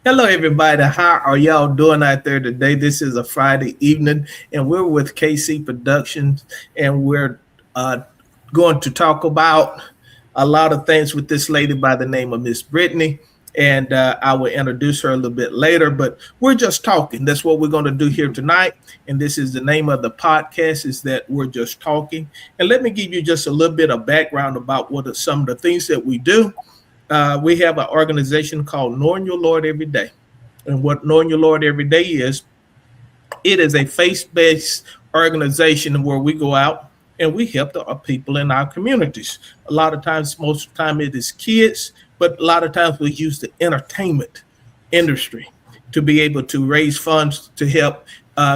Hello, everybody. How are y'all doing out there today? This is a Friday evening, and we're with KC Productions, and we're uh, going to talk about a lot of things with this lady by the name of Miss Brittainye. And I will introduce her a little bit later, but we're just talking. That's what we're going to do here tonight. And this is the name of the podcast, is that we're just talking. And let me give you just a little bit of background about what are some of the things that we do. We have an organization called Knowing Your Lord Every Day. And what Knowing Your Lord Every Day is, it is a faith-based organization where we go out and we help the people in our communities. A lot of times, most of the time it is kids, but a lot of times we use the entertainment industry to be able to raise funds to help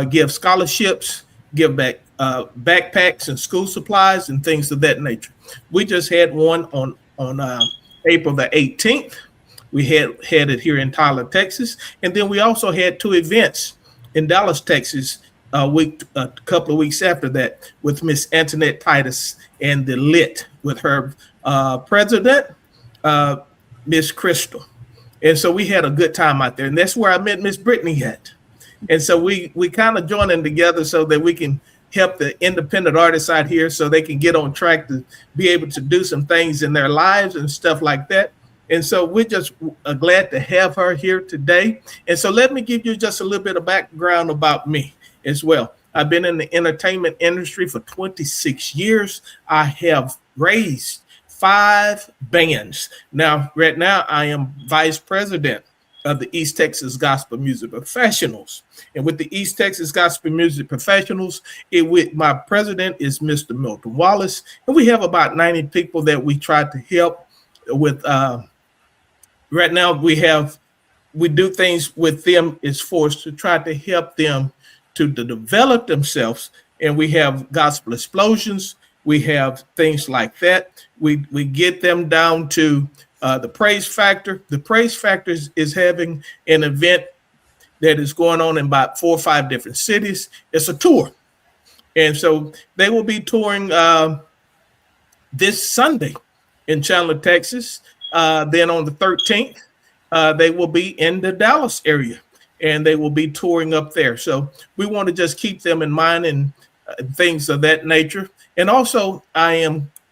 give scholarships, give back backpacks and school supplies and things of that nature. We just had one on April the 18th. We had it here in Tyler, Texas, and then we also had two events in Dallas, Texas, a couple of weeks after that, with Miss Antoinette Titus and the Lit with her president, Miss Crystal, and so we had a good time out there, and that's where I met Miss Brittainye at, and so we kind of joining together so that we can help the independent artists out here so they can get on track to be able to do some things in their lives and stuff like that. And so we're just glad to have her here today. And so let me give you just a little bit of background about me as well. I've been in the entertainment industry for 26 years. I have raised 5 bands. Now, right now, I am vice president of the East Texas Gospel Music Professionals. And with the East Texas Gospel Music Professionals, my president is Mr. Milton Wallace. And we have about 90 people that we try to help with. Right now, we do things with them is forced to try to help them to develop themselves. And we have gospel explosions. We have things like that. We get them down to the Praise Factor. The Praise Factor is having an event that is going on in about 4 or 5 different cities. It's a tour. And so they will be touring this Sunday in Chandler, Texas. Then on the 13th, they will be in the Dallas area, and they will be touring up there. So we want to just keep them in mind and things of that nature. And also, I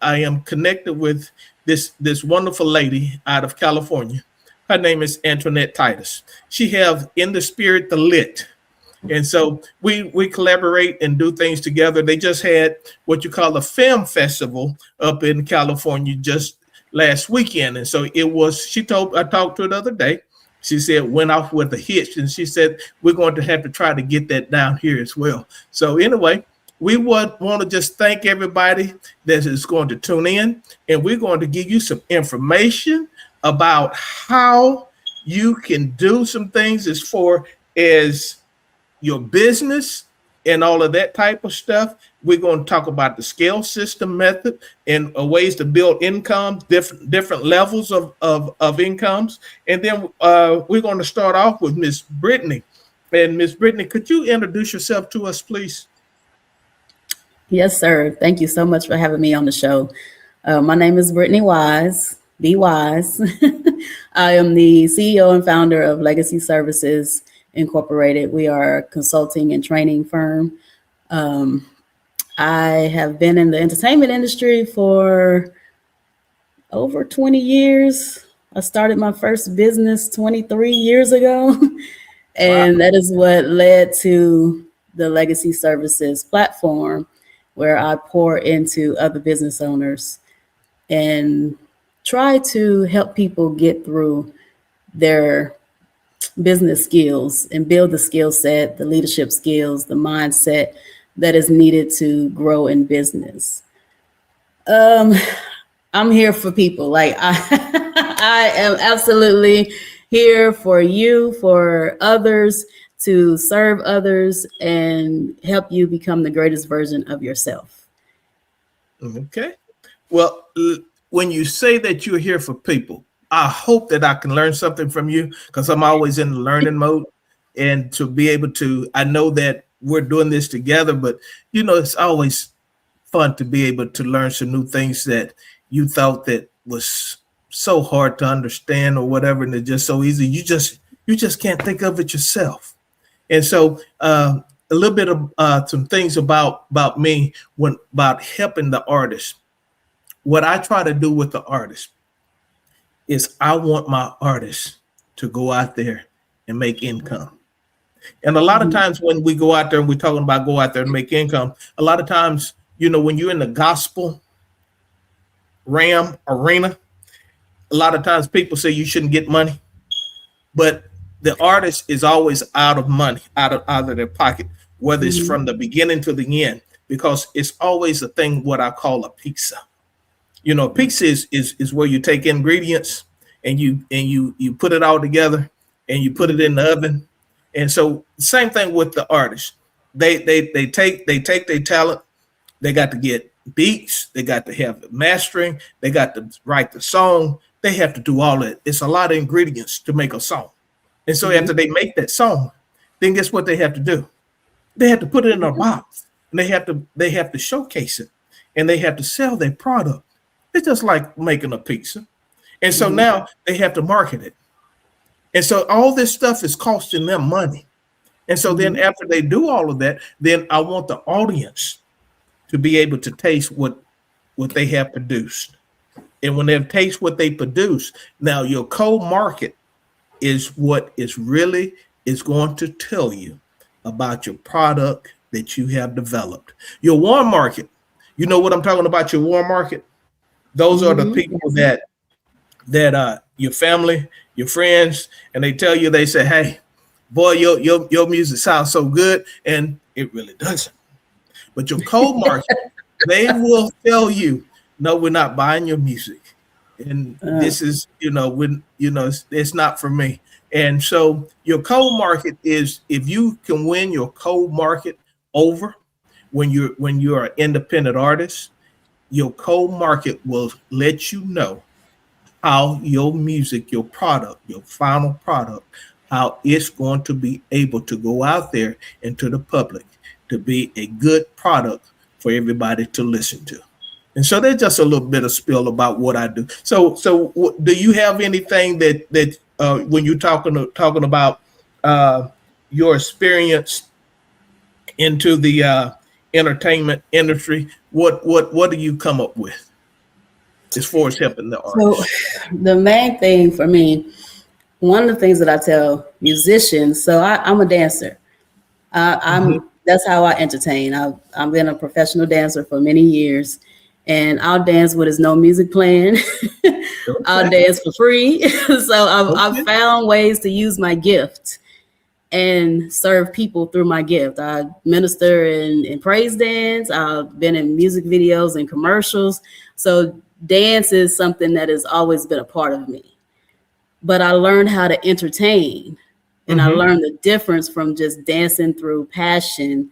am connected with this wonderful lady out of California. Her name is Antoinette Titus. She have In the Spirit the Lit. And so we collaborate and do things together. They just had what you call a film festival up in California just last weekend. And so I talked to her the other day. She said went off with a hitch, and she said we're going to have to try to get that down here as well. So anyway, we want to just thank everybody that is going to tune in, and we're going to give you some information about how you can do some things as far as your business and all of that type of stuff. We're going to talk about the scale system method and ways to build income, different levels of incomes. And then we're going to start off with Miss Brittainye. And Miss Brittainye, could you introduce yourself to us, please? Yes, sir. Thank you so much for having me on the show. My name is Brittainye Wise. Be Wise. I am the CEO and founder of Legacy Services Incorporated. We are a consulting and training firm. I have been in the entertainment industry for over 20 years. I started my first business 23 years ago, and that is what led to the Legacy Services platform, where I pour into other business owners and try to help people get through their business skills and build the skill set, the leadership skills, the mindset that is needed to grow in business. I'm here for people. Like I am absolutely here for you, for others, to serve others and help you become the greatest version of yourself. Okay. Well, when you say that you're here for people, I hope that I can learn something from you, because I'm always in the learning mode, and to be able to, I know that we're doing this together, but it's always fun to be able to learn some new things that you thought that was so hard to understand or whatever, and it's just so easy. You just You just can't think of it yourself. And so a little bit of some things about me when about helping the artist. What I try to do with the artist is I want my artists to go out there and make income. And a lot of Mhm. times when we go out there and we're talking about go out there and make income, a lot of times, when you're in the gospel arena, a lot of times people say you shouldn't get money, but the artist is always out of money, out of their pocket, whether it's Mhm. from the beginning to the end, because it's always a thing what I call a pizza. Pizza is where you take ingredients and you put it all together and you put it in the oven. And so same thing with the artist. They take their talent. They got to get beats. They got to have mastering. They got to write the song. They have to do all that. It's a lot of ingredients to make a song. And so after Mhm. they make that song, then guess what they have to do? They have to put it in a box and they have to showcase it and they have to sell their product. It's just like making a pizza. And so Mhm. now they have to market it. And so all this stuff is costing them money. And so then Mhm. after they do all of that, then I want the audience to be able to taste what they have produced. And when they taste what they produce, now your co-market is what is going to tell you about your product that you have developed. Your warm market, you know what I'm talking about, your warm market? Those are the Mhm. people Yes. that your family, your friends, and they tell you, they say, hey, boy, your music sounds so good, and it really doesn't. But your cold market, they will tell you, no, we're not buying your music. And Uh, this is, when it's not for me. And so your cold market is, if you can win your cold market over when you're an independent artist, your cold market will let you know how your music, your product, your final product, how it's going to be able to go out there into the public to be a good product for everybody to listen to. And so there's just a little bit of spill about what I do. So do you have anything that when you're talking about uh, your experience into the entertainment industry, what do you come up with as far as helping the so artists? the main thing for me, one of the things that I tell musicians, so I'm a dancer. Mhm. That's how I entertain. I've been a professional dancer for many years, and I'll dance when there's no music playing. I'll Okay. dance for free. So I've Okay. found ways to use my gift and serve people through my gift. I minister in praise dance. I've been in music videos and commercials. So dance is something that has always been a part of me. But I learned how to entertain, and I Mm-hmm. learned the difference from just dancing through passion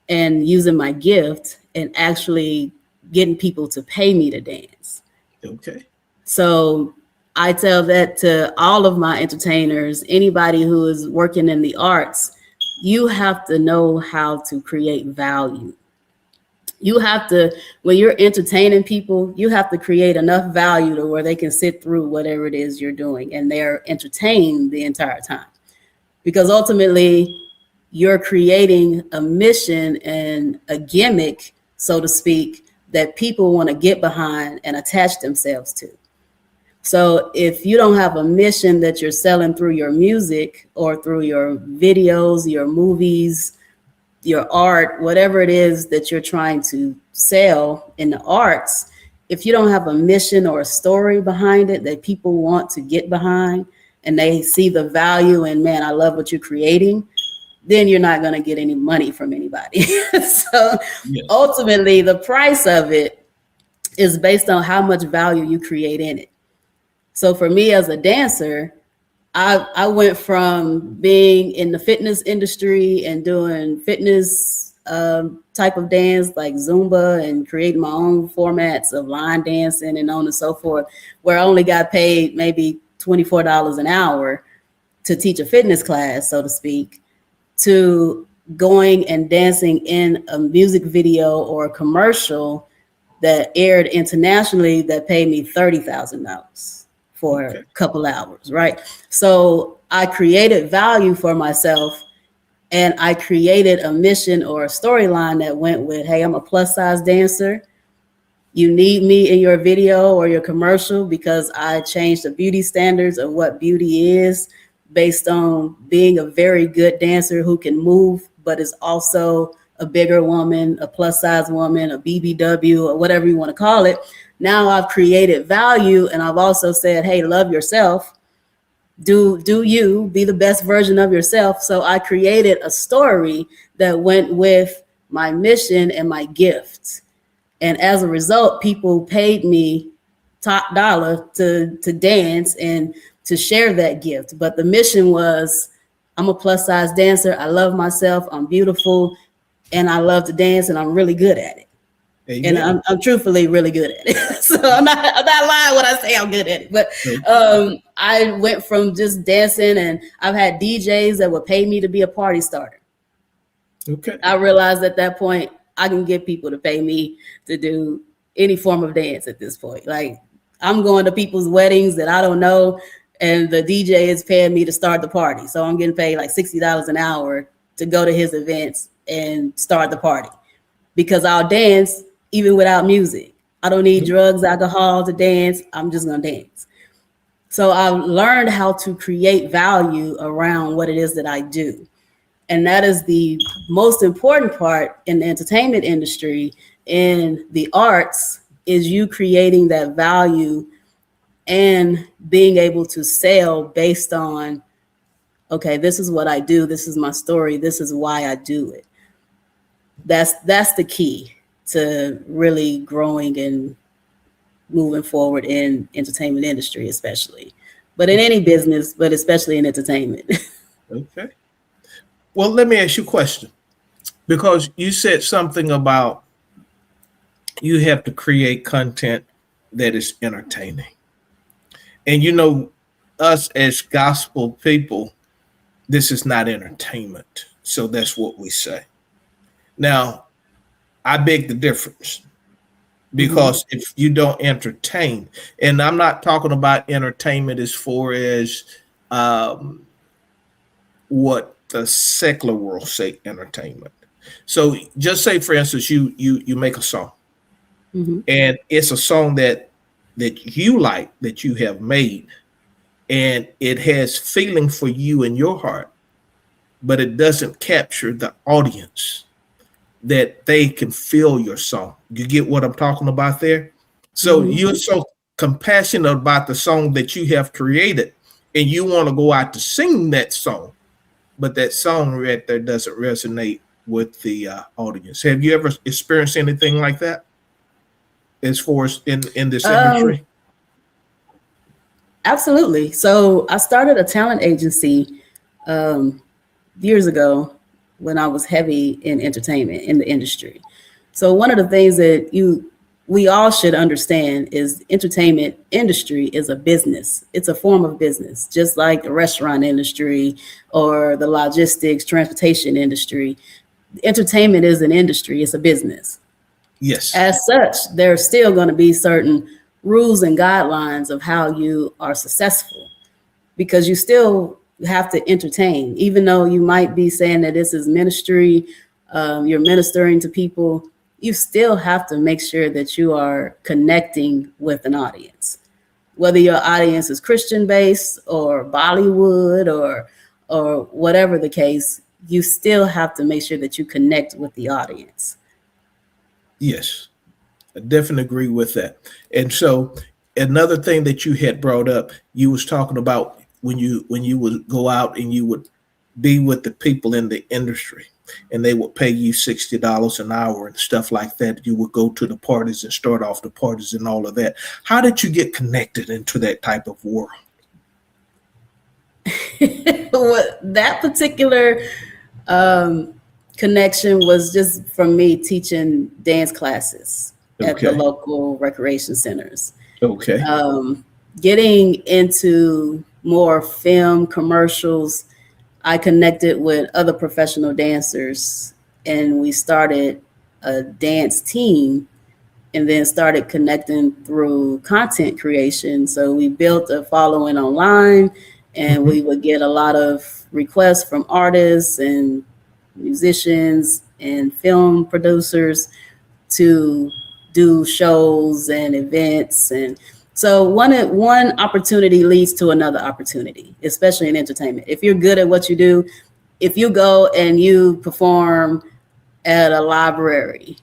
and using my gift and actually getting people to pay me to dance. Okay. So I tell that to all of my entertainers, anybody who is working in the arts, you have to know how to create value. You have to, when you're entertaining people, you have to create enough value to where they can sit through whatever it is you're doing and they're entertained the entire time. Because ultimately, you're creating a mission and a gimmick, so to speak, that people want to get behind and attach themselves to. So if you don't have a mission that you're selling through your music or through your videos, your movies, your art, whatever it is that you're trying to sell in the arts, if you don't have a mission or a story behind it that people want to get behind and they see the value and man, I love what you're creating, then you're not going to get any money from anybody. So Yes. ultimately, the price of it is based on how much value you create in it. So for me as a dancer, I went from being in the fitness industry and doing fitness type of dance like Zumba and creating my own formats of line dancing and on and so forth, where I only got paid maybe $24 an hour to teach a fitness class, so to speak, to going and dancing in a music video or a commercial that aired internationally that paid me $30,000 for a Okay. couple hours, right? So I created value for myself, and I created a mission or a storyline that went with, hey, I'm a plus size dancer. You need me in your video or your commercial because I changed the beauty standards of what beauty is based on being a very good dancer who can move, but is also a bigger woman, a plus size woman, a BBW, or whatever you want to call it. Now I've created value, and I've also said, hey, love yourself. Do you be the best version of yourself. So I created a story that went with my mission and my gifts. And as a result, people paid me top dollar to dance and to share that gift. But the mission was, I'm a plus size dancer. I love myself. I'm beautiful, and I love to dance, and I'm really good at it. Amen. And I'm truthfully really good at it. So I'm not lying when I say I'm good at it. But I went from just dancing, and I've had DJs that would pay me to be a party starter. Okay. I realized at that point, I can get people to pay me to do any form of dance at this point. Like, I'm going to people's weddings that I don't know, and the DJ is paying me to start the party. So I'm getting paid like $60 an hour to go to his events and start the party, because I'll dance even without music. I don't need drugs, alcohol to dance. I'm just going to dance. So I've learned how to create value around what it is that I do. And that is the most important part in the entertainment industry, in the arts, is you creating that value and being able to sell based on, okay, this is what I do. This is my story. This is why I do it. That's the key to really growing and moving forward in entertainment industry, especially, but in any business, but especially in entertainment. Okay. Well, let me ask you a question, because you said something about you have to create content that is entertaining. And you know, us as gospel people, this is not entertainment. So that's what we say. Now, I beg the difference, because if you don't entertain, and I'm not talking about entertainment as far as what the secular world say entertainment. So just say, for instance, you make a song, and it's a song that you like, that you have made, and it has feeling for you in your heart, but it doesn't capture the audience that they can feel your song. You get what I'm talking about there? So you're so compassionate about the song that you have created, and you want to go out to sing that song, but that song right there doesn't resonate with the audience. Have you ever experienced anything like that as far as in this industry? Absolutely. So I started a talent agency years ago when I was heavy in entertainment in the industry. So one of the things that we all should understand is entertainment industry is a business. It's a form of business, just like the restaurant industry or the logistics, transportation industry. Entertainment is an industry. It's a business. Yes. As such, there's still going to be certain rules and guidelines of how you are successful, because you still have to entertain, even though you might be saying that this is ministry, you're ministering to people, you still have to make sure that you are connecting with an audience, whether your audience is Christian based or Bollywood or whatever the case. You still have to make sure that you connect with the audience. Yes, I definitely agree with that. And so another thing that you had brought up, you was talking about when you would go out and you would be with the people in the industry, and they would pay you $60 an hour and stuff like that. You would go to the parties and start off the parties and all of that. How did you get connected into that type of world? That particular connection was just from me teaching dance classes at the local recreation centers. Okay. Getting into more film commercials, I connected with other professional dancers, and we started a dance team, and then started connecting through content creation. So we built a following online, and we would get a lot of requests from artists and musicians and film producers to do shows and events. And so one opportunity leads to another opportunity, especially in entertainment. If you're good at what you do, if you go and you perform at a library,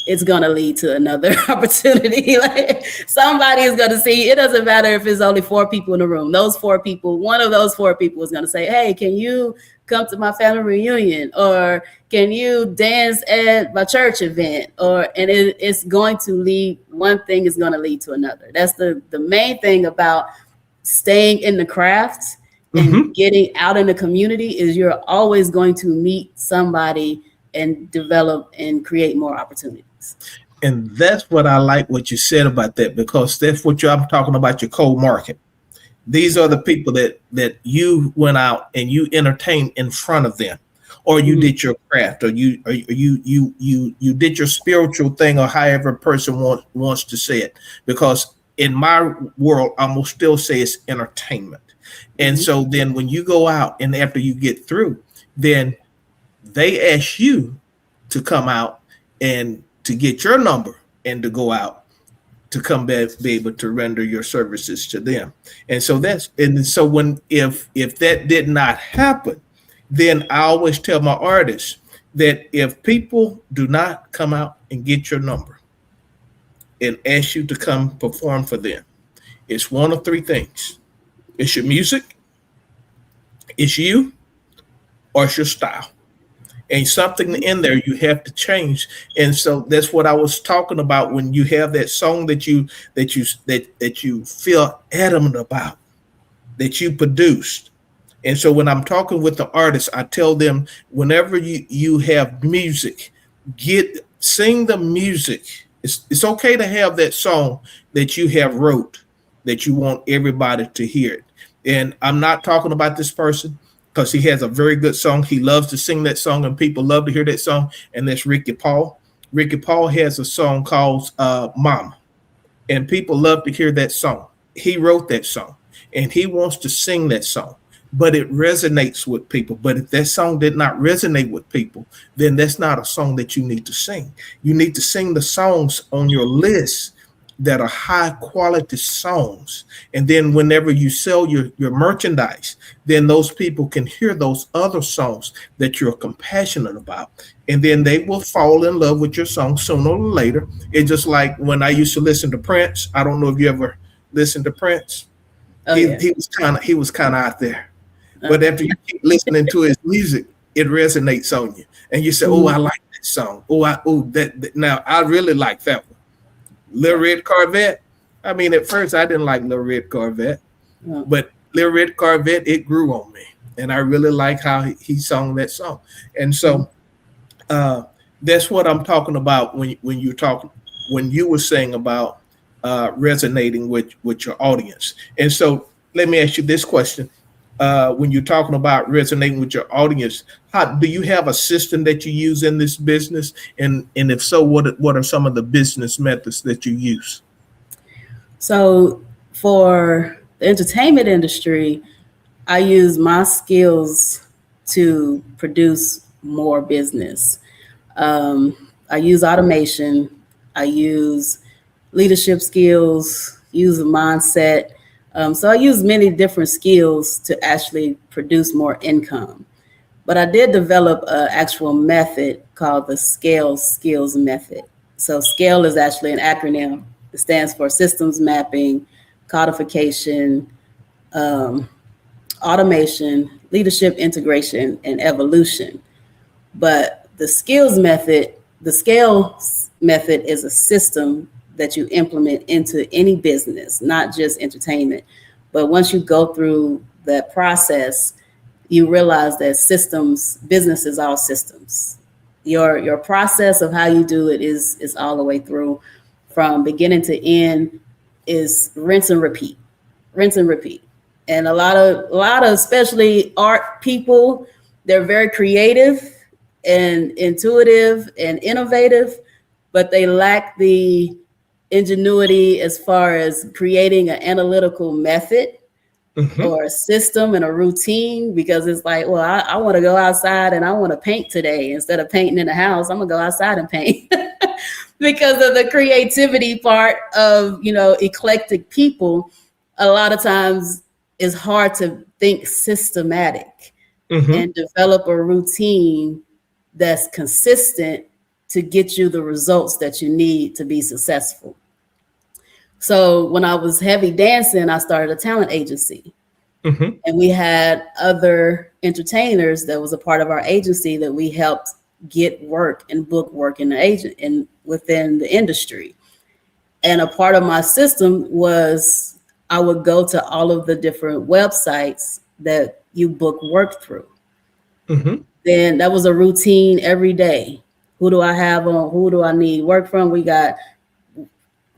it's going to lead to another opportunity. Like, somebody is going to see. It doesn't matter if it's only 4 people in the room. Those 4 people, one of those 4 people is going to say, hey, can you come to my family reunion? Or can you dance at my church event? And it's going to lead, one thing is going to lead to another. That's the main thing about staying in the craft and getting out in the community, is you're always going to meet somebody and develop and create more opportunities. And that's what I like what you said about that, because that's what I'm talking about, your cold market. These are the people that you went out and you entertained in front of them, or you did your craft, or you did your spiritual thing, or however a person wants to say it. Because in my world, I'm gonna still say it's entertainment. And so then when you go out and after you get through, then they ask you to come out and to get your number and to go out to come back, be able to render your services to them. And so if that did not happen, then I always tell my artists that if people do not come out and get your number and ask you to come perform for them, it's one of 3 things. It's your music, it's you, or it's your style. And something in there you have to change. And so that's what I was talking about when you have that song that you feel adamant about, that you produced. And so when I'm talking with the artists, I tell them, whenever you have music, sing the music. It's okay to have that song that you have wrote, that you want everybody to hear it. And I'm not talking about this person, because he has a very good song. He loves to sing that song, and people love to hear that song. And that's Ricky Paul. Ricky Paul has a song called Mama, and people love to hear that song. He wrote that song, and he wants to sing that song, but it resonates with people. But if that song did not resonate with people, then that's not a song that you need to sing. You need to sing the songs on your list that are high quality songs. And then whenever you sell your merchandise, then those people can hear those other songs that you're compassionate about. And then they will fall in love with your song sooner or later. It's just like when I used to listen to Prince. I don't know if you ever listened to Prince. He was kind of out there. But after you keep listening to his music, it resonates on you. And you say, oh, I like that song. Now I really like that one. Little Red Corvette. I mean, at first I didn't like Little Red Corvette, but Little Red Corvette, it grew on me, and I really like how he sung that song. And so that's what I'm talking about when you were saying about resonating with your audience. And so let me ask you this question: when you're talking about resonating with your audience, how do you have a system that you use in this business? And if so, what are some of the business methods that you use? So for the entertainment industry, I use my skills to produce more business. I use automation. I use leadership skills, use a mindset. So I use many different skills to actually produce more income. But I did develop an actual method called the SCALE skills method. So SCALE is actually an acronym. It stands for systems mapping, codification, automation, leadership integration, and evolution. But the SCALE method is a system that you implement into any business, not just entertainment. But once you go through that process, you realize that business is all systems. Your process of how you do it is all the way through, from beginning to end, is rinse and repeat. And a lot of especially art people, they're very creative and intuitive and innovative, but they lack the ingenuity as far as creating an analytical method Mm-hmm. or a system and a routine, because it's like, well, I want to go outside and I want to paint today. Instead of painting in the house, I'm gonna go outside and paint. Because of the creativity part of, eclectic people, a lot of times it's hard to think systematic Mm-hmm. and develop a routine that's consistent to get you the results that you need to be successful. So when I was heavy dancing, I started a talent agency, Mm-hmm. and we had other entertainers that was a part of our agency that we helped get work and book work in the agent and within the industry. And a part of my system was I would go to all of the different websites that you book work through. Mm-hmm. Then that was a routine every day. Who do I have on? Who do I need work from? We got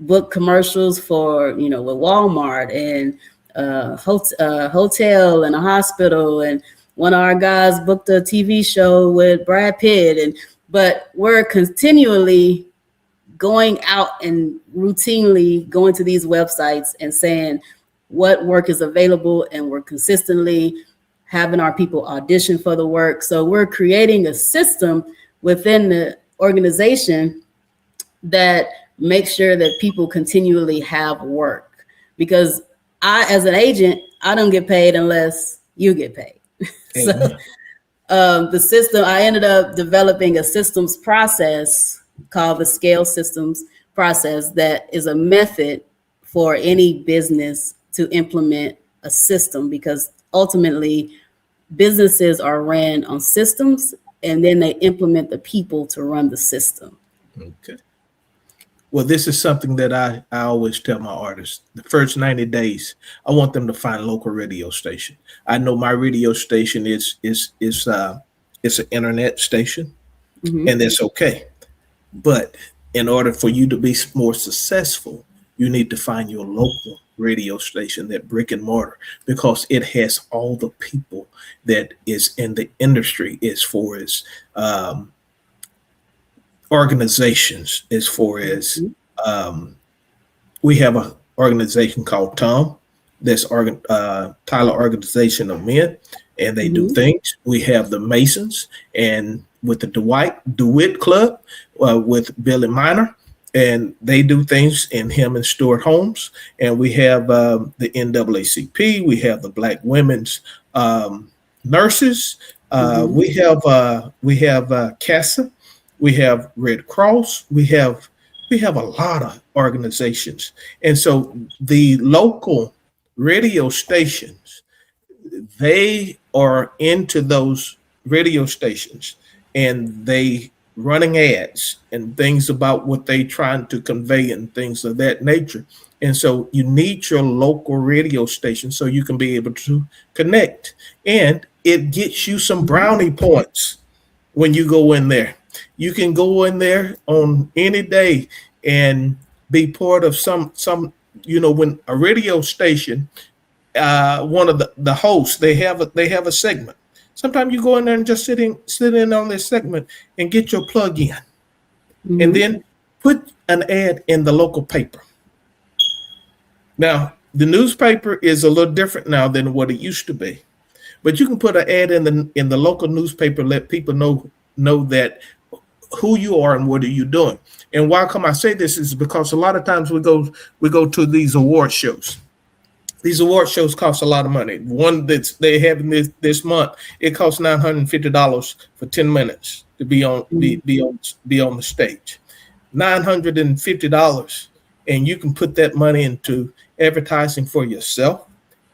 book commercials for, with Walmart and hotel and a hospital, and one of our guys booked a TV show with Brad Pitt. But we're continually going out and routinely going to these websites and saying what work is available, and we're consistently having our people audition for the work. So we're creating a system within the organization that makes sure that people continually have work. Because I, as an agent, I don't get paid unless you get paid. So Amen. the system, I ended up developing a systems process called the scale systems process, that is a method for any business to implement a system, because ultimately businesses are ran on systems, and then they implement the people to run the system. Okay. Well, this is something that I always tell my artists. The first 90 days, I want them to find a local radio station. I know my radio station is it's an internet station, Mm-hmm. and that's okay. But in order for you to be more successful, you need to find your local radio station, that brick and mortar, because it has all the people that is in the industry as far as organizations, as far as Mm-hmm. um, we have an organization called Tom, that's Tyler Organization of Men, and they do Mm-hmm. things. We have the Masons, and with the DeWitt Club, with Billy Miner, and they do things in him and Stuart Holmes. And we have the NAACP. We have the Black Women's Nurses. Mm-hmm. We have CASA. We have Red Cross. We have a lot of organizations, and so the local radio stations, they are into those radio stations, and they running ads and things about what they trying to convey and things of that nature. And so you need your local radio station so you can be able to connect, and it gets you some Mm-hmm. brownie points when you go in there. You can go in there on any day and be part of some when a radio station, one of the hosts, they have a segment. Sometimes you go in there and just sit in on this segment and get your plug in, and Mm-hmm. then put an ad in the local paper. Now the newspaper is a little different now than what it used to be, but you can put an ad in the local newspaper, let people know that who you are and what are you doing. And why come I say this is because a lot of times we go to these award shows. These award shows cost a lot of money. One that's they having this month, it costs $950 for 10 minutes to be on Mm-hmm. the stage. $950, and you can put that money into advertising for yourself.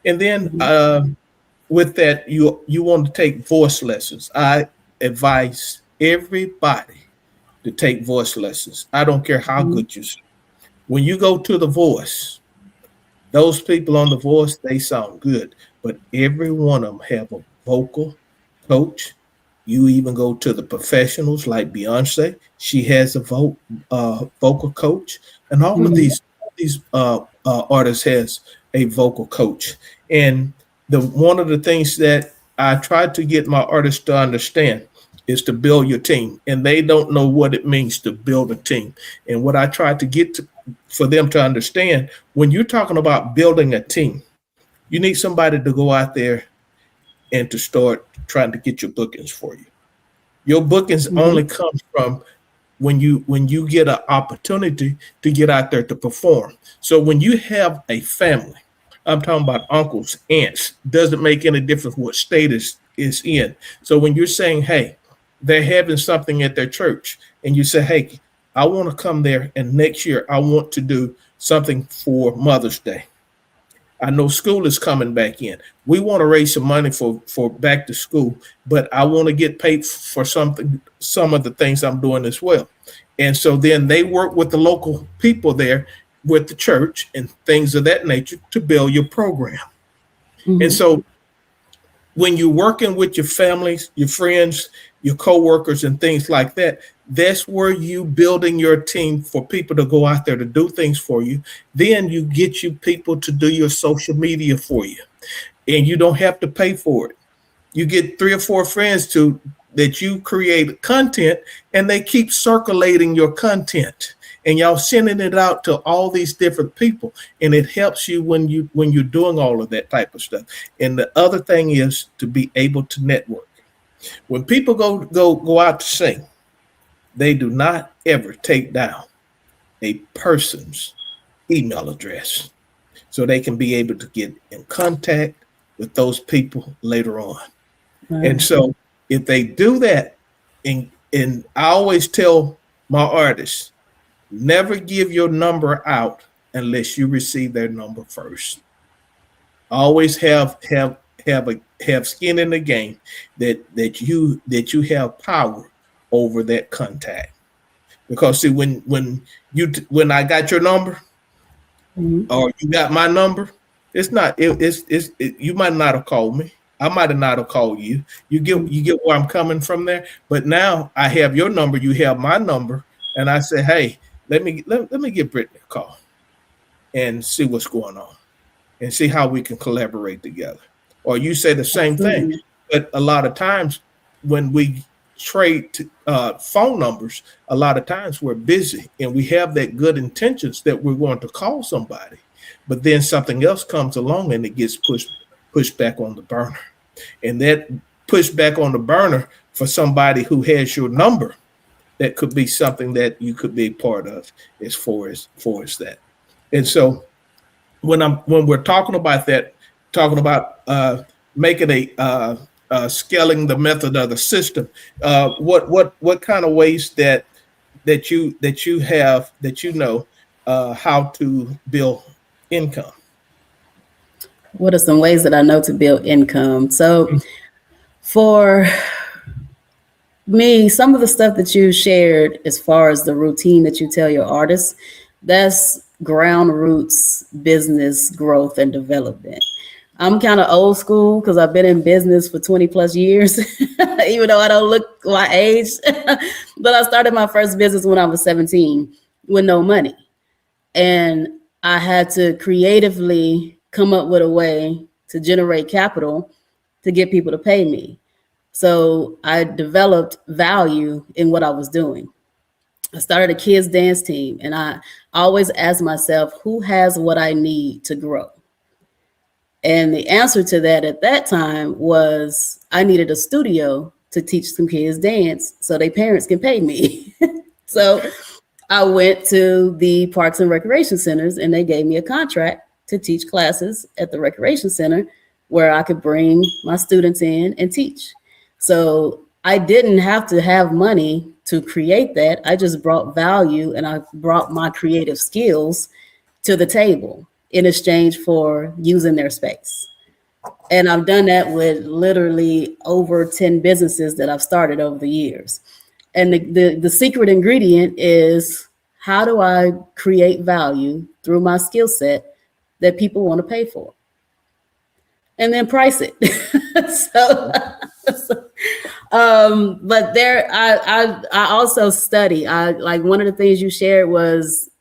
And then Mm-hmm. with that, you want to take voice lessons. I advise everybody to take voice lessons. I don't care how Mm-hmm. good you sing. When you go to the voice, those people on the voice, they sound good, but every one of them have a vocal coach. You even go to the professionals like Beyonce; she has a vocal coach, and all of Mm-hmm. these artists has a vocal coach. And the one of the things that I try to get my artists to understand is to build your team, and they don't know what it means to build a team. And what I try to get for them to understand, when you're talking about building a team, You need somebody to go out there and to start trying to get your bookings for you. Your bookings only Mhm. comes from when you get an opportunity to get out there to perform. So when you have a family, I'm talking about uncles, aunts, doesn't make any difference what state is in. So when you're saying, hey, they're having something at their church, and you say, hey, I want to come there, and next year I want to do something for Mother's Day. I know school is coming back in. We want to raise some money for back to school, but I want to get paid for some of the things I'm doing as well. And so then they work with the local people there, with the church and things of that nature, to build your program. And Mhm. so when you're working with your families, your friends, your coworkers, and things like that, that's where you building your team for people to go out there to do things for you. Then you get you people to do your social media for you, and you don't have to pay for it. You get three or four friends to that you create content, and they keep circulating your content, and y'all sending it out to all these different people, and it helps you when you're doing all of that type of stuff. And the other thing is to be able to network. When people go out to sing, they do not ever take down a person's email address so they can be able to get in contact with those people later on. And Right. so if they do that, and I always tell my artists, never give your number out unless you receive their number first. Always have skin in the game, that you have power over that contact. Because see, when I got your number, Mhm. or you got my number, it's not you might not have called me. I might have not have called you. You get where I'm coming from there. But now I have your number, you have my number, and I say, hey, let me give Brittany a call and see what's going on, and see how we can collaborate together. Or you say the same thing. Absolutely. But a lot of times when we trade phone numbers, a lot of times we're busy and we have that good intentions that we're going to call somebody, but then something else comes along and it gets pushed back on the burner. And that pushed back on the burner for somebody who has your number, that could be something that you could be part of, as far as that. And so when we're talking about that, talking about making scaling the method of the system, what kind of ways that you have, that how to build income. What are some ways that I know to build income? So for me, some of the stuff that you shared as far as the routine that you tell your artists, that's ground roots business growth and development. I'm kind of old school because I've been in business for 20 plus years, even though I don't look my age. But I started my first business when I was 17 with no money. And I had to creatively come up with a way to generate capital to get people to pay me. So I developed value in what I was doing. I started a kids dance team, and I always asked myself, who has what I need to grow? And the answer to that at that time was I needed a studio to teach some kids dance so their parents can pay me. So I went to the parks and recreation centers and they gave me a contract to teach classes at the recreation center where I could bring my students in and teach. So I didn't have to have money to create that. I just brought value and I brought my creative skills to the table in exchange for using their space. And I've done that with literally over 10 businesses that I've started over the years. And the secret ingredient is, how do I create value through my skill set that people want to pay for? And then price it. But there, I also study. I like one of the things you shared was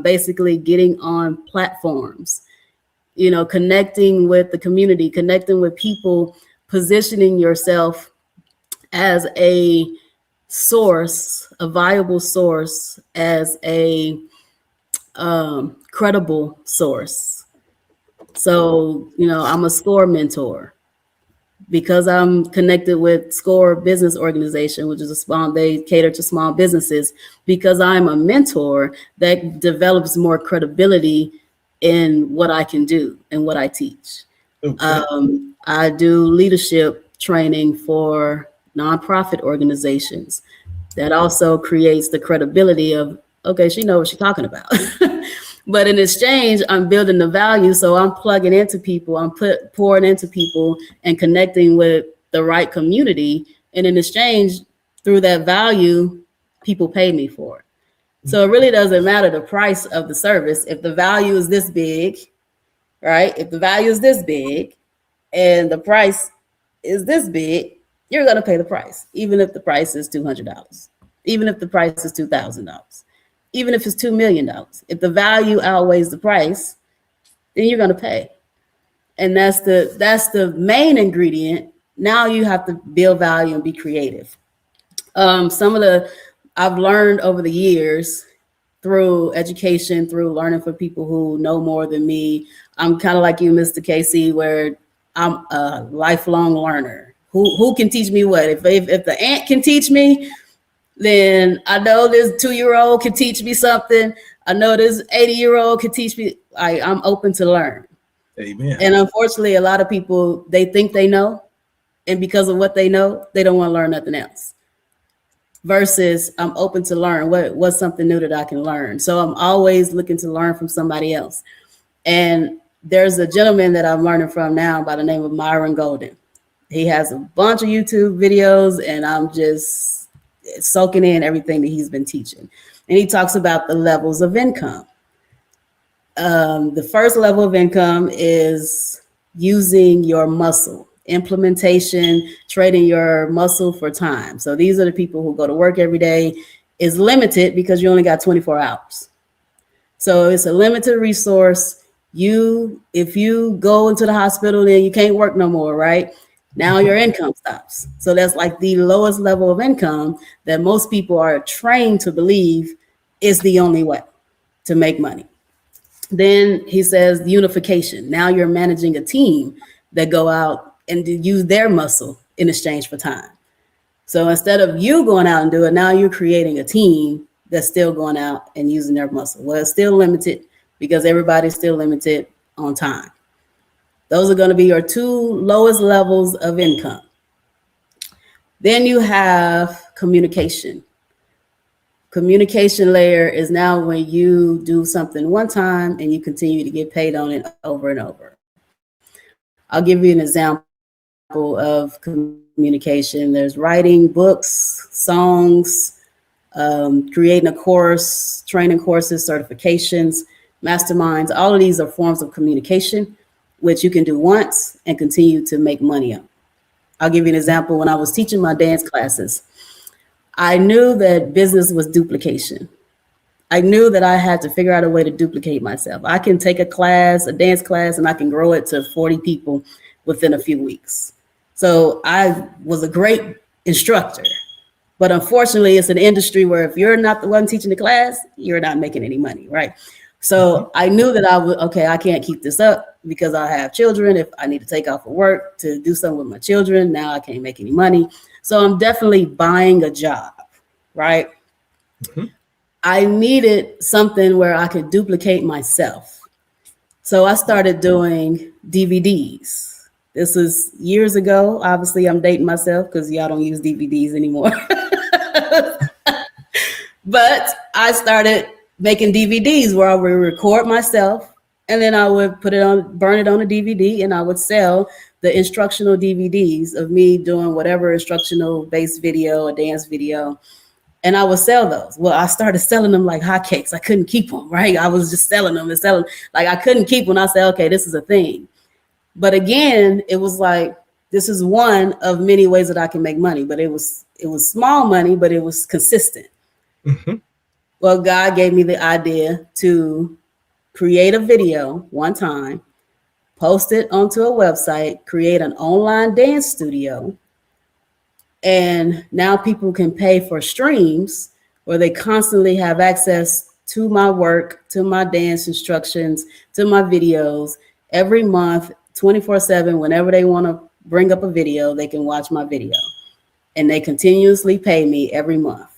basically getting on platforms, connecting with the community, connecting with people, positioning yourself as a source, a viable source, as a credible source. So, I'm a SCORE mentor because I'm connected with SCORE Business Organization, which is they cater to small businesses. Because I'm a mentor, that develops more credibility in what I can do and what I teach. Okay. I do leadership training for nonprofit organizations. That also creates the credibility of, okay, she knows what she's talking about. But in exchange, I'm building the value. So I'm plugging into people, pouring into people and connecting with the right community. And in exchange, through that value, people pay me for it. So it really doesn't matter the price of the service. If the value is this big, right? If the value is this big and the price is this big, you're going to pay the price, even if the price is $200, even if the price is $2,000, even if it's $2 million. If the value outweighs the price, then you're going to pay. And that's the main ingredient. Now you have to build value and be creative. I've learned over the years through education, through learning from people who know more than me. I'm kind of like you, Mr. Casey, where I'm a lifelong learner. Who can teach me what? If the ant can teach me, then I know this 2-year-old can teach me something. I know this 80-year-old can teach me. I'm open to learn. Amen. And unfortunately, a lot of people, they think they know. And because of what they know, they don't want to learn nothing else. Versus I'm open to learn. What's something new that I can learn? So I'm always looking to learn from somebody else. And there's a gentleman that I'm learning from now by the name of Myron Golden. He has a bunch of YouTube videos, and I'm just soaking in everything that he's been teaching. And he talks about the levels of income. The first level of income is using your muscle, implementation, trading your muscle for time. So these are the people who go to work every day. Is limited because you only got 24 hours. So it's a limited resource. If you go into the hospital, then you can't work no more, right? Now your income stops. So that's like the lowest level of income that most people are trained to believe is the only way to make money. Then he says unification. Now you're managing a team that go out and use their muscle in exchange for time. So instead of you going out and do it, now you're creating a team that's still going out and using their muscle. Well, it's still limited because everybody's still limited on time. Those are going to be your two lowest levels of income. Then you have communication. Communication layer is now when you do something one time and you continue to get paid on it over and over. I'll give you an example of communication. There's writing books, songs, creating a course, training courses, certifications, masterminds. All of these are forms of communication, which you can do once and continue to make money on. I'll give you an example. When I was teaching my dance classes, I knew that business was duplication. I knew that I had to figure out a way to duplicate myself. I can take a dance class, and I can grow it to 40 people within a few weeks. So I was a great instructor. But unfortunately, it's an industry where if you're not the one teaching the class, you're not making any money, right? So I knew that I can't keep this up because I have children. If I need to take off of work to do something with my children, now I can't make any money. So I'm definitely buying a job, right? Mm-hmm. I needed something where I could duplicate myself. So I started doing DVDs. This was years ago. Obviously, I'm dating myself because y'all don't use DVDs anymore. But I started making DVDs where I would record myself, and then I would burn it on a DVD, and I would sell the instructional DVDs of me doing whatever instructional based video, a dance video, and I would sell those. Well, I started selling them like hotcakes. I couldn't keep them, right? I was just selling them and selling. Like I couldn't keep when I said, okay, this is a thing. But again, it was like, this is one of many ways that I can make money, but it was small money, but it was consistent. Mm-hmm. Well, God gave me the idea to create a video one time, post it onto a website, create an online dance studio. And now people can pay for streams where they constantly have access to my work, to my dance instructions, to my videos. every month, 24/7. Whenever they want to bring up a video, they can watch my video, and they continuously pay me every month.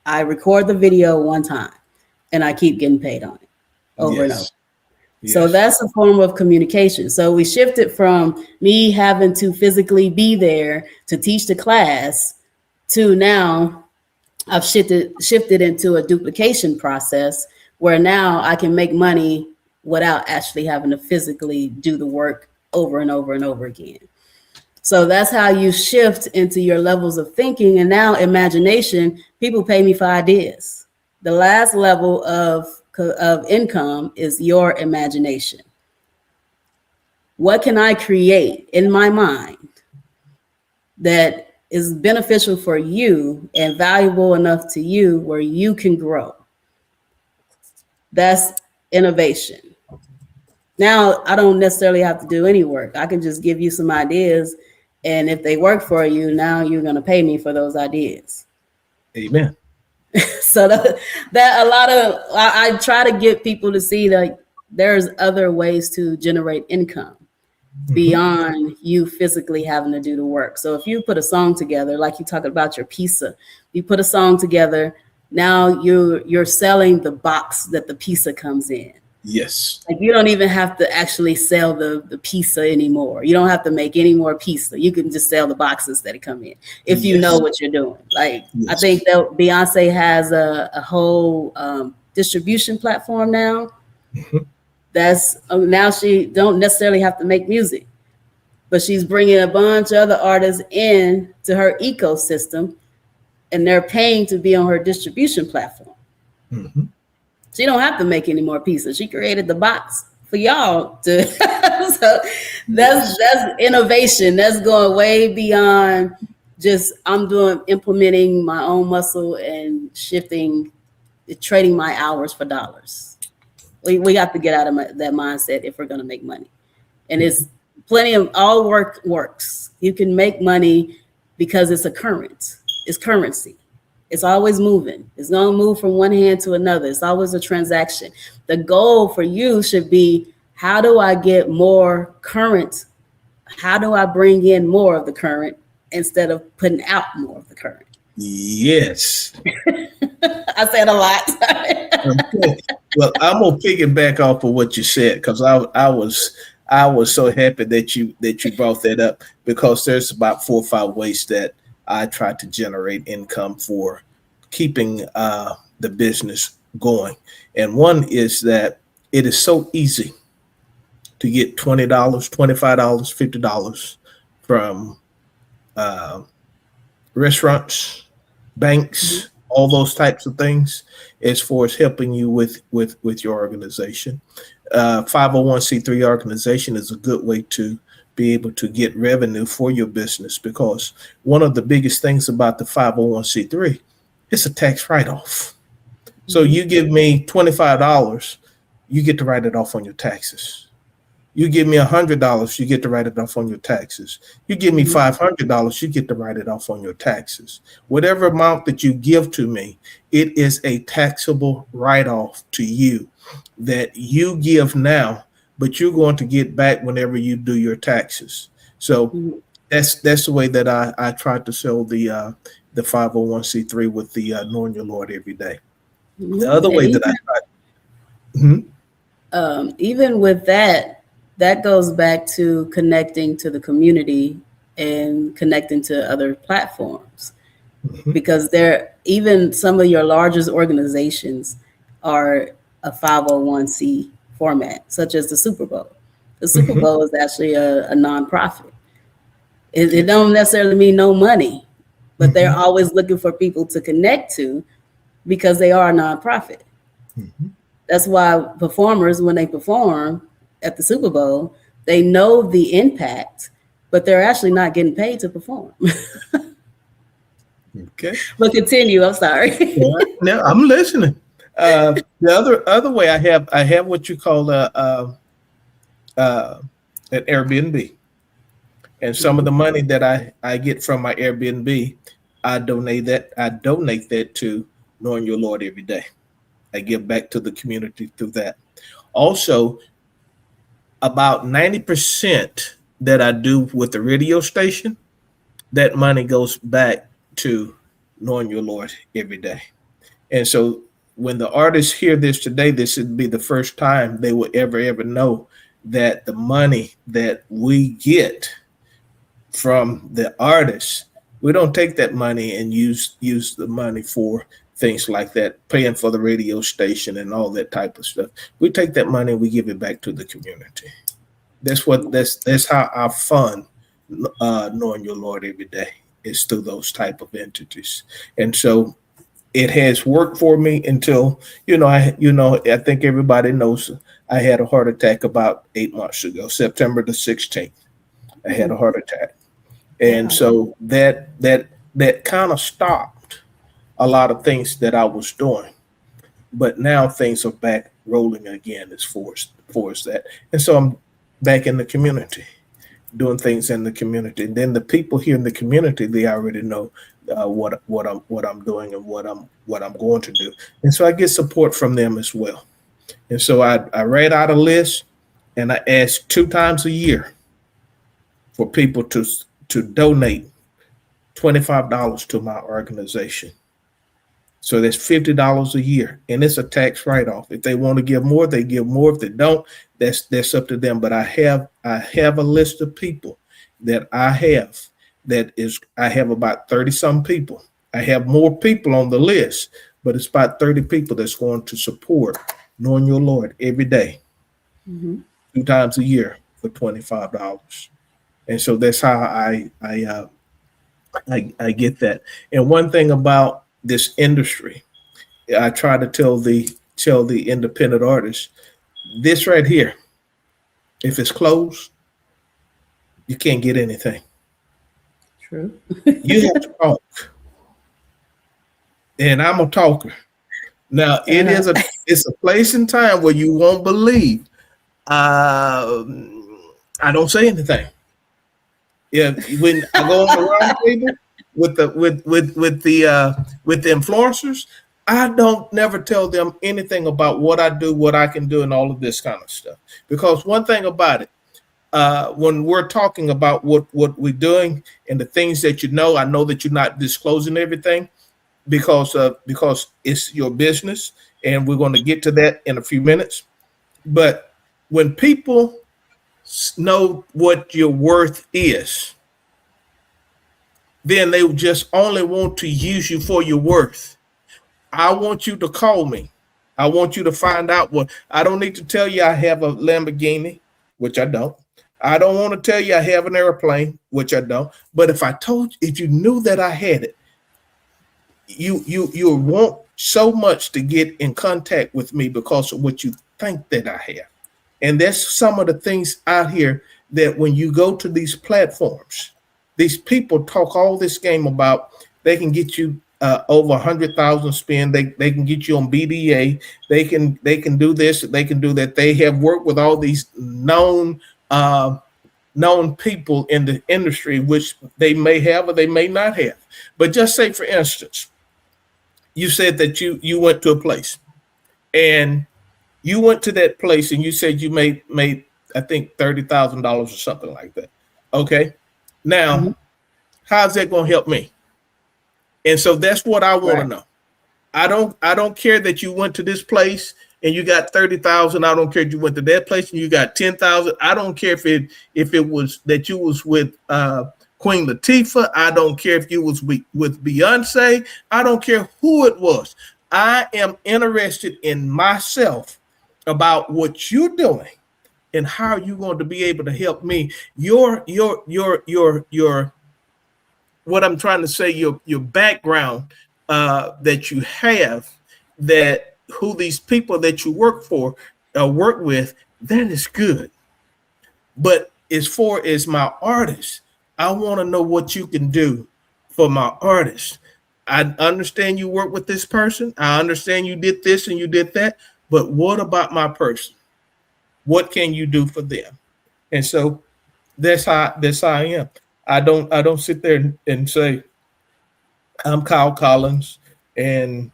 I record the video one time, and I keep getting paid on it over and over. Yes. So Yes. that's a form of communication. So we shifted from me having to physically be there to teach the class to now I've shifted into a duplication process where now I can make money without actually having to physically do the work over and over and over again. So that's how you shift into your levels of thinking. And now imagination, people pay me for ideas. The last level of income is your imagination. What can I create in my mind that is beneficial for you and valuable enough to you where you can grow? That's innovation. Now I don't necessarily have to do any work. I can just give you some ideas, and if they work for you, now you're going to pay me for those ideas. Amen. So that a lot of I try to get people to see that there's other ways to generate income beyond you physically having to do the work. So if you put a song together, like you talked about your pizza, you put a song together, now you're selling the box that the pizza comes in. Yes. Like you don't even have to actually sell the pizza anymore. You don't have to make any more pizza. You can just sell the boxes that come in if you know what you're doing. Like I think that Beyonce has a whole distribution platform now. That's now she don't necessarily have to make music, but she's bringing a bunch of other artists in to her ecosystem, and they're paying to be on her distribution platform. She don't have to make any more pieces. She created the box for y'all to. So that's innovation. That's going way beyond just implementing my own muscle and trading my hours for dollars. We have to get out of that mindset if we're going to make money. And it's plenty of all work works. You can make money because it's it's currency. It's always moving. It's going to move from one hand to another. It's always a transaction. The goal for you should be, how do I get more current? How do I bring in more of the current instead of putting out more of the current? Yes. I said a lot. Okay. Well, I'm gonna piggyback off of what you said, because I was so happy that you brought that up, because there's about 4 or 5 ways that I try to generate income for keeping the business going. And one is that it is so easy to get $20, $25, $50 from restaurants, banks, all those types of things, as far as helping you with your organization. 501c3 organization is a good way to be able to get revenue for your business, because one of the biggest things about the 501c3, it's a tax write-off. So you give me $25, you get to write it off on your taxes. You give me $100, you get to write it off on your taxes. You give me $500, you get to write it off on your taxes. Whatever amount that you give to me, it is a taxable write-off to you that you give now, but you're going to get back whenever you do your taxes. So that's the way that I try to sell the 501c3 with the knowing your Lord every day. The other way that I try. Even with that goes back to connecting to the community and connecting to other platforms, because even some of your largest organizations are a 501c format, such as the Super Bowl. The Super Bowl is actually a nonprofit. It don't necessarily mean no money, but they're always looking for people to connect to, because they are a nonprofit. That's why performers, when they perform at the Super Bowl, they know the impact, but they're actually not getting paid to perform. Okay. But continue. I'm sorry. No, I'm listening. The other way, I have what you call an Airbnb, and some of the money that I get from my Airbnb, I donate that to knowing your Lord every day. I give back to the community through that. Also, about 90% that I do with the radio station, that money goes back to knowing your Lord every day. And so when the artists hear this today, this would be the first time they will ever know that the money that we get from the artists, we don't take that money and use the money for things like that, paying for the radio station and all that type of stuff. We take that money and we give it back to the community. That's how I fund knowing your Lord every day, is through those type of entities. And so it has worked for me until, I think everybody knows I had a heart attack about 8 months ago, September the 16th. I had a heart attack. And Wow. so that kind of stopped a lot of things that I was doing. But now things are back rolling again as that. And so I'm back in the community, doing things in the community. And then the people here in the community, they already know what I'm doing and what I'm going to do. And so I get support from them as well. And so I write out a list, and I ask 2 times a year for people to donate $25 to my organization. So that's $50 a year, and it's a tax write-off. If they want to give more, they give more. If they don't, that's up to them. But I have a list of people that I have about 30 some people. I have more people on the list, but it's about 30 people that's going to support knowing your Lord every day, Mm-hmm. 2 times a year for $25. And so that's how I get that. And one thing about this industry, I try to tell the independent artists, this right here, if it's closed, you can't get anything. True. You have to talk, and I'm a talker. Now Uh-huh. it's a place and time where you won't believe. I don't say anything. Yeah, when I go on the round table with the influencers, I don't never tell them anything about what I do, what I can do, and all of this kind of stuff. Because one thing about it, when we're talking about what we're doing and the things that I know that you're not disclosing everything because it's your business, and we're going to get to that in a few minutes. But when people know what your worth is, then they just only want to use you for your worth. I want you to call me. I want you to find out what. I don't need to tell you I have a Lamborghini, which I don't. I don't want to tell you I have an airplane, which I don't. But if you knew that I had it, you want so much to get in contact with me because of what you think that I have. And that's some of the things out here that when you go to these platforms, these people talk all this game about. They can get you over 100,000 spend. They can get you on BDA. They can do this. They can do that. They have worked with all these known people in the industry, which they may have or they may not have. But just say, for instance, you said that you went to a place, and you went to that place and you said you made I think $30,000 or something like that. Okay, Mm-hmm. now how's that going to help me? And so that's what I want to Right. know. I don't care that you went to this place and you got 30,000. I don't care if you went to that place and you got 10,000. I don't care if it was that you was with Queen Latifah. I don't care if you was with Beyonce. I don't care who it was. I am interested in myself about what you're doing and how you're going to be able to help me. Your what I'm trying to say, your background that you have, that who these people that you work with, that is good. But as far as my artist, I want to know what you can do for my artist. I understand you work with this person. I understand you did this and you did that. But what about my person? What can you do for them? And so that's how I am. I don't sit there and say, I'm Kyle Collins and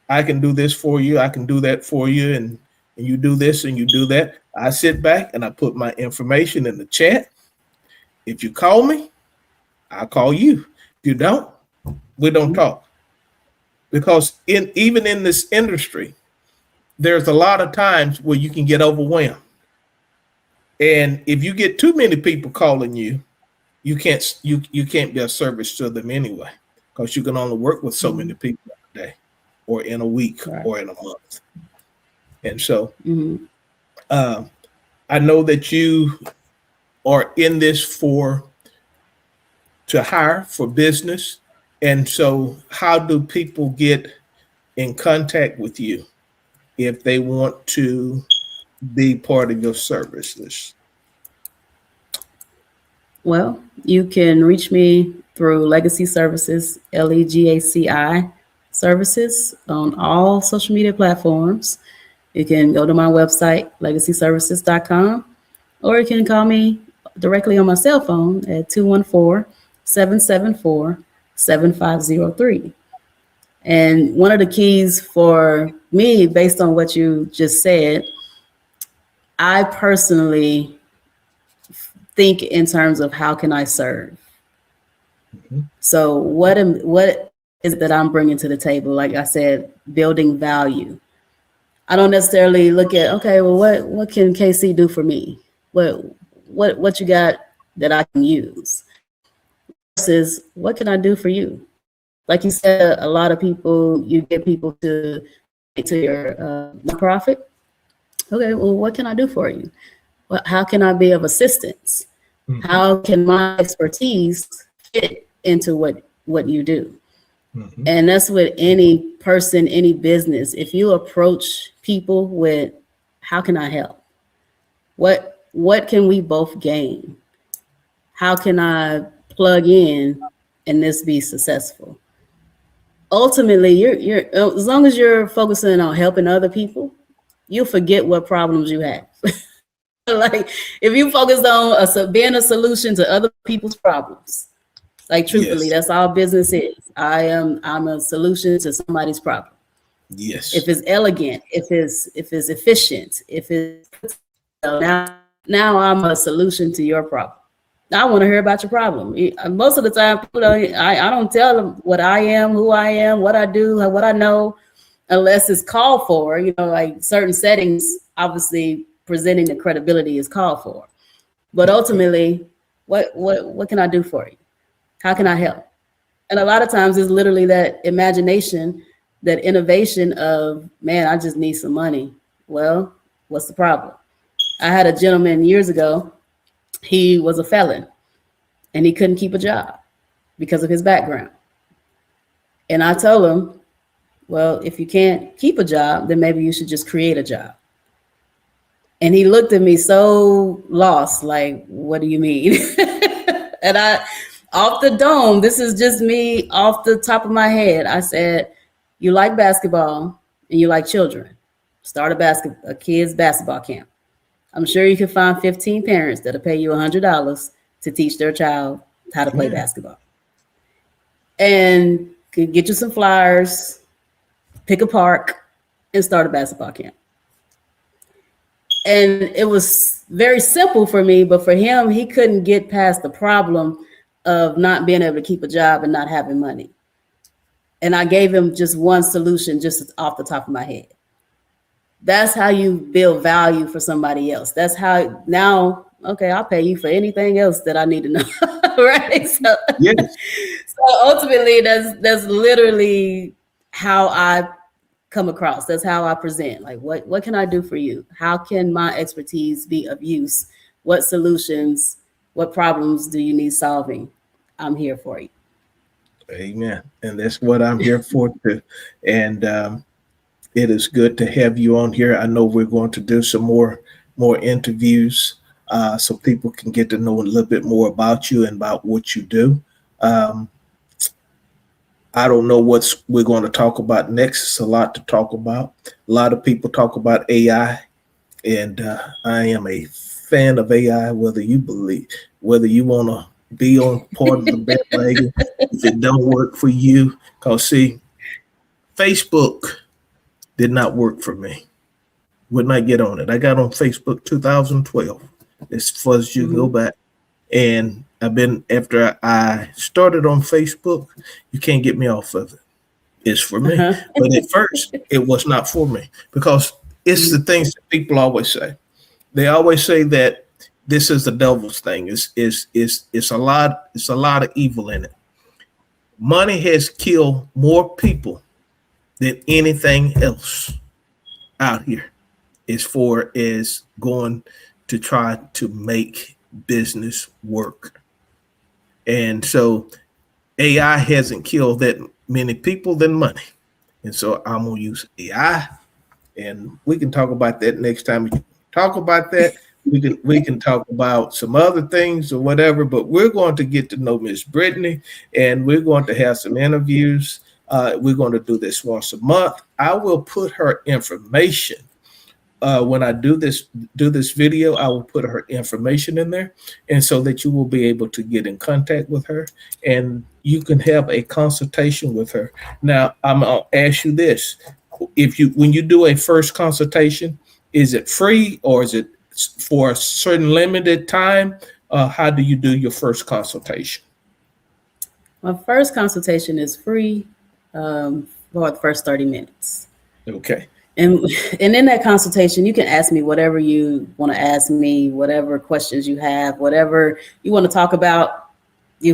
I can do this for you. I can do that for you. and you do this and you do that. I sit back and I put my information in the chat. If you call me, I'll call you. If you don't, we don't talk. Because even in this industry, there's a lot of times where you can get overwhelmed. And if you get too many people calling you, you can't be of service to them anyway, because you can only work with so many people a day or in a week or in a month. And so I know that you are in this to hire for business. And so how do people get in contact with you if they want to be part of your services? Well, you can reach me through Legacy Services, LEGACI Services, on all social media platforms. You can go to my website, legacyservices.com, or you can call me directly on my cell phone at 214-774-7503. And one of the keys for me, based on what you just said, I personally think in terms of how can I serve? So what is it that I'm bringing to the table? Like I said, building value. I don't necessarily look at, okay, well, what can KC do for me? What you got that I can use? Versus what can I do for you? Like you said, a lot of people, you get people to your nonprofit. Okay, well, what can I do for you? How can I be of assistance? How can my expertise fit into what you do? And that's with any person, any business. If you approach people with, how can I help? What can we both gain? How can I plug in and this be successful? Ultimately, you're as long as you're focusing on helping other people, you'll forget what problems you have. Like if you focus on being a solution to other people's problems, like truthfully, that's all business is. I'm a solution to somebody's problem. Yes. If it's elegant, if it's efficient, if it's now I'm a solution to your problem. I want to hear about your problem. Most of the time, people I don't tell them what I am, who I am, what I do, what I know, unless it's called for. Like certain settings, obviously presenting the credibility is called for. But ultimately, what can I do for you? How can I help? And a lot of times it's literally that imagination, that innovation of, man, I just need some money. Well, what's the problem? I had a gentleman years ago. He was a felon and he couldn't keep a job because of his background. And I told him, well, if you can't keep a job, then maybe you should just create a job. And he looked at me so lost, like, what do you mean? And off the dome, this is just me off the top of my head. I said, you like basketball and you like children. Start a kids basketball camp. I'm sure you can find 15 parents that'll pay you $100 to teach their child how to play basketball. And could get you some flyers, pick a park, and start a basketball camp. And it was very simple for me, but for him, he couldn't get past the problem of not being able to keep a job and not having money. And I gave him just one solution, just off the top of my head. That's how you build value for somebody else. That's how now, okay, I'll pay you for anything else that I need to know, right? So, yes. So ultimately, that's literally how I come across. That's how I present. Like, what can I do for you? How can my expertise be of use? What solutions, what problems do you need solving? I'm here for you. Amen. And that's what I'm here for too. And it is good to have you on here. I know we're going to do some more interviews so people can get to know a little bit more about you and about what you do. I don't know what we're going to talk about next. It's a lot to talk about. A lot of people talk about AI, and I am a fan of AI, whether you want to be on part of the bandwagon, if it don't work for you. Because see, Facebook did not work for me. would not get on it. I got on Facebook 2012, as far as you go back. And I've been, after I started on Facebook, you can't get me off of it. It's for me. But at first, it was not for me, because it's the things that people always say. They always say that this is the devil's thing. It's a lot of evil in it. Money has killed more people than anything else out here, as far as going to try to make business work. And so AI hasn't killed that many people than money. And so I'm going to use AI, and we can talk about that next time we talk about that. We can talk about some other things or whatever, but we're going to get to know Miss Brittainye, and we're going to have some interviews. We're going to do this once a month. I will put her information when I do this video. I will put her information in there, and so that you will be able to get in contact with her, and you can have a consultation with her. Now, I'm gonna ask you this: when you do a first consultation, is it free or is it for a certain limited time? How do you do your first consultation? My first consultation is free for the first 30 minutes. Okay. And in that consultation, you can ask me whatever you want to ask me, whatever questions you have, whatever you want to talk about. You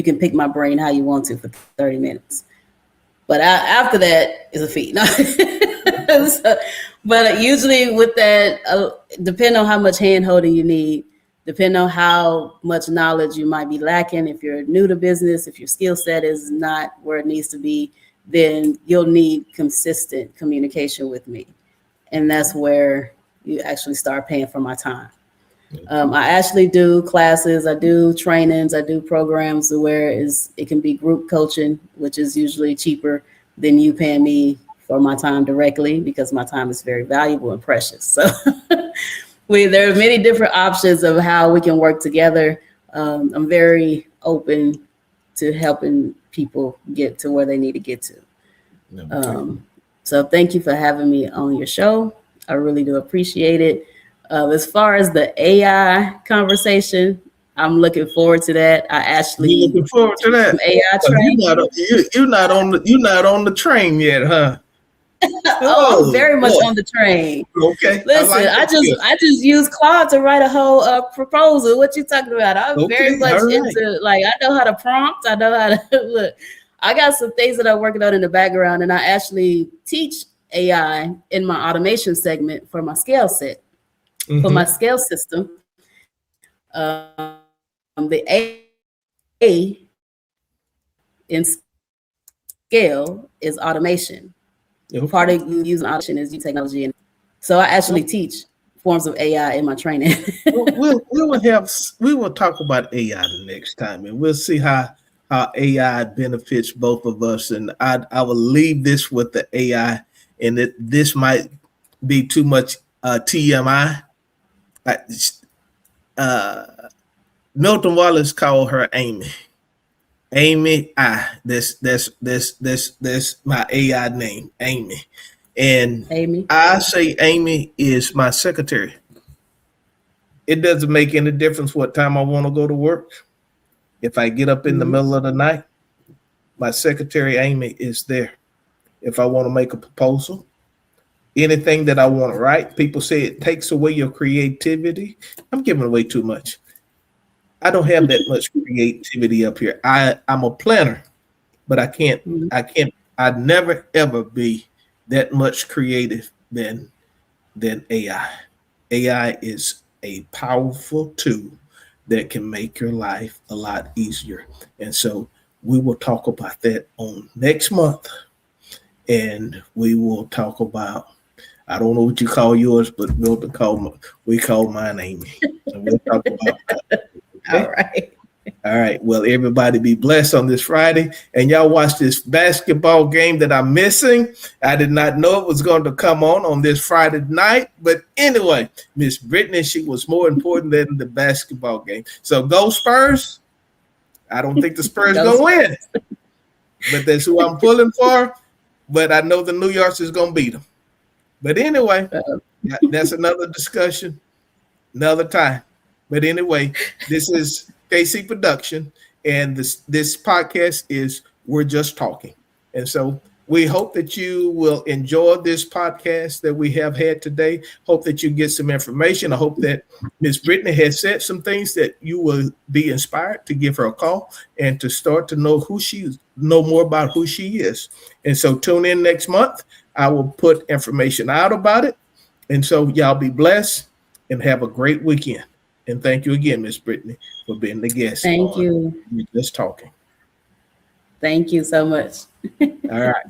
can pick my brain how you want to for 30 minutes. But after that is a fee. But usually with that, depending on how much hand-holding you need, depending on how much knowledge you might be lacking, if you're new to business, if your skill set is not where it needs to be, then you'll need consistent communication with me. And that's where you actually start paying for my time. I actually do classes, I do trainings, I do programs where it can be group coaching, which is usually cheaper than you paying me for my time directly, because my time is very valuable and precious. So there are many different options of how we can work together. I'm very open to helping people get to where they need to get to. So thank you for having me on your show. I really do appreciate it. As far as the AI conversation, I'm looking forward to that. I actually looking forward to that. AI train. You're not on the train yet, huh? I'm very much on the train. Okay. Listen, I just use Claude to write a whole proposal. What you talking about? I'm very much into, like, I know how to prompt. I know how to look. I got some things that I'm working on in the background, and I actually teach AI in my automation segment for my scale set. For my scale system, the A in scale is automation. Part of using automation is technology, and so I actually teach forms of AI in my training. we will talk about AI the next time, and we'll see how AI benefits both of us. And I will leave this with the AI, and this might be too much TMI. Milton Wallace called her Amy. Amy that's my AI name, Amy. And Amy. I say Amy is my secretary. It doesn't make any difference what time I want to go to work. If I get up in the middle of the night, my secretary Amy is there. If I want to make a proposal, anything that I want to write, people say it takes away your creativity. I'm giving away too much. I don't have that much creativity up here. I'm a planner, but I'd never ever be that much creative than AI. AI is a powerful tool that can make your life a lot easier. And so we will talk about that on next month. And we will talk about, I don't know what you call yours, but we call mine Amy. And we'll talk about that. Okay? All right. Well, everybody be blessed on this Friday. And y'all watch this basketball game that I'm missing. I did not know it was going to come on this Friday night. But anyway, Miss Brittainye, she was more important than the basketball game. So go Spurs. I don't think the Spurs going to win. But that's who I'm pulling for. But I know the New York's is going to beat them. But anyway, Uh, that's another discussion, another time. But anyway, this is KC Production, and this podcast is We're Just Talking. And so we hope that you will enjoy this podcast that we have had today. Hope that you get some information. I hope that Miss Brittainye has said some things that you will be inspired to give her a call and to start to know more about who she is. And so tune in next month. I will put information out about it. And so y'all be blessed and have a great weekend. And thank you again, Miss Brittainye, for being the guest Thank on you. We're Just Talking. Thank you so much. All right.